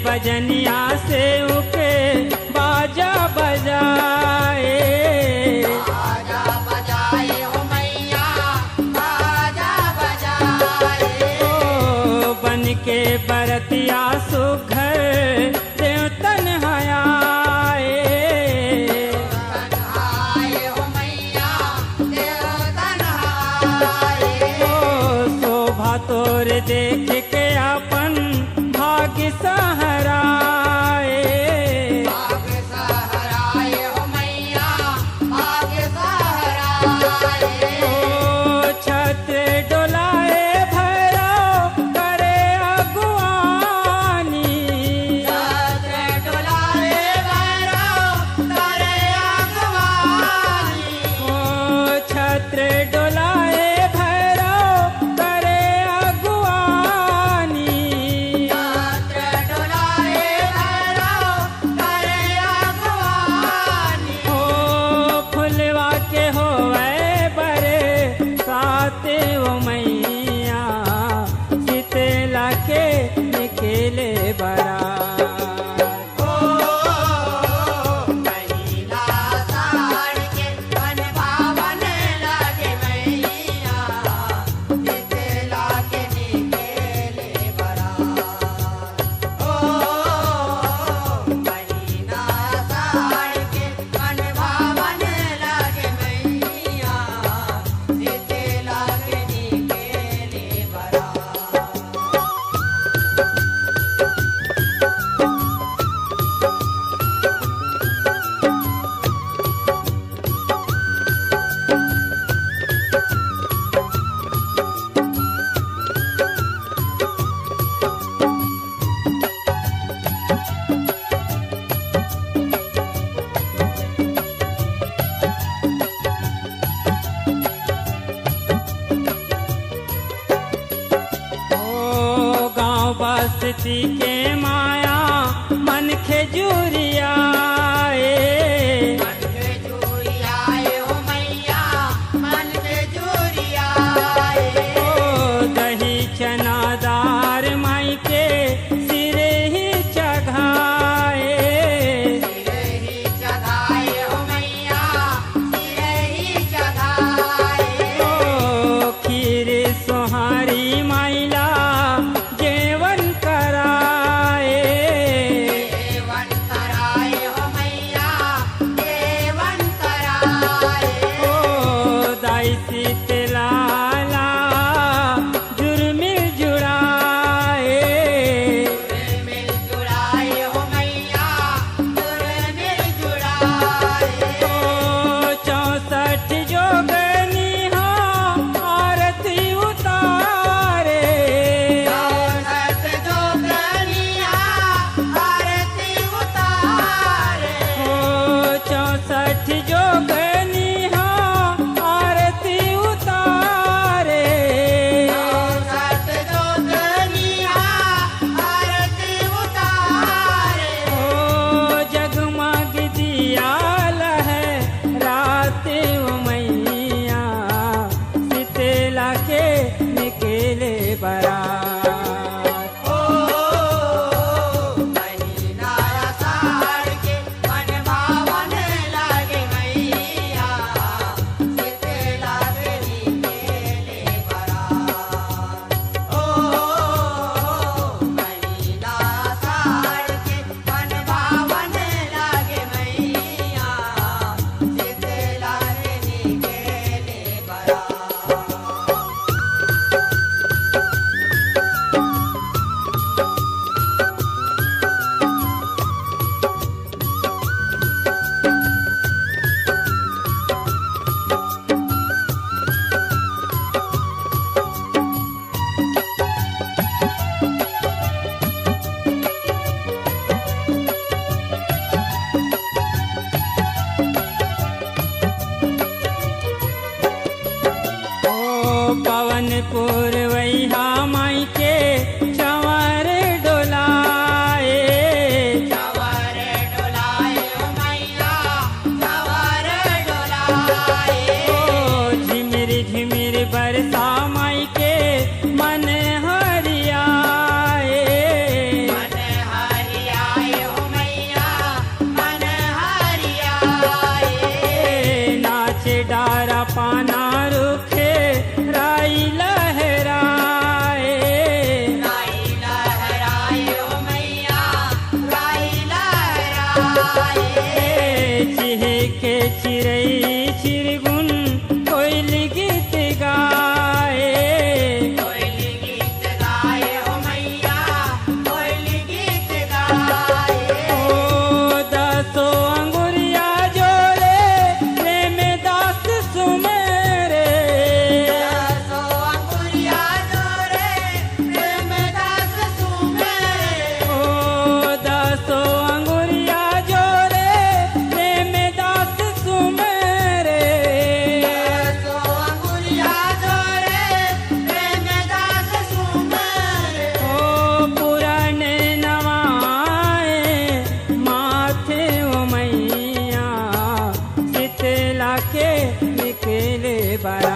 बजनिया से उके बाजा बजाए, बाजा बजाए हो मैया बाजा बजाए। ओ बन के बरतिया सुघर देवतन आए, आए हो मैया देवतन आए। ओ शोभा तोर देख के अपन भाग्य सहराए, भाग्य सहराए हो मैया भाग्य सहराए। ओ छत्र डोलाए भैरव करे अगुवानी, छत्र डोलाए भैरव करे अगवानी। ओ छत्र डोलाए भैरव करे अगुवानी, छत्र डोलाए भैरव करे अगवानी। ओ फुलवा के होवे बरे साते ओ मैया शीतला के निकले बरा। महिला साड़ के मन भावन लागे मैया शीतला के निकेले बरात। ओ महिला साड़ के मन भावन लागे मैया शीतला के निकेले बरात। ओ गाँव बस्ती के माया मन खेजुरियाए, मन के चूड़ियाए हो मैया मन के चूड़ियाए। ओ दही चनादार माई के सिरे ही चढ़ाए, सिरे ही चढ़ाए हो मैया सिरे ही चढ़ाए। ओ खीर सोहारी माइला जेवन कराए, देवन कराए हो मैया देवन कराए। ओ दाई शीतलाला जुर्मिल जुड़ाए, मिल जुड़ाए हो मैया मिल जुड़ाए। ओ 64 जोगनी हो आरती उतारे, चौसठ जोगनिया आरती उतारे। ओ 64 जोगनी हो आरती उतारे, चौसठ जोगनिया आरती उतारे। ओ जगमग दिया लहै रात ओ मैया शीतला के निकले बरात। ओ महीना साड़ के मन भावन लागे मैया शीतला के निकेले बरात। ओ महीना साड़ के मन भावन लागे मैया शीतला के निकेले बरात। ओ पवन पुरवैया माई के चंवर डोलाए, चंवर डोलाए हो मैया चंवर डोलाए। ओ झिमिर झिमिर बरसा माई के मन हरियाए, मन हरा पाना रुखे राई लहराए। राई लहराए ओ मैया राई लहराए। चिहके चिरई चिरगुन कोयल गीत गाए। कोयल गीत गाए ओ मैया कोयल गीत गाए। ओ दासो अंगुरिया जोड़े प्रेम दास सुमेरे। दासो अंगुरिया जोरे प्रेम दास सुमेरे। ओ दासो अंगुरिया जोड़े प्रेम दास सुमेरे। दासो अंगुरिया जोरे प्रेम दास सुमेरे। ओ पुराने नवाए माथे ओ मैया शीतला के निकले बरा।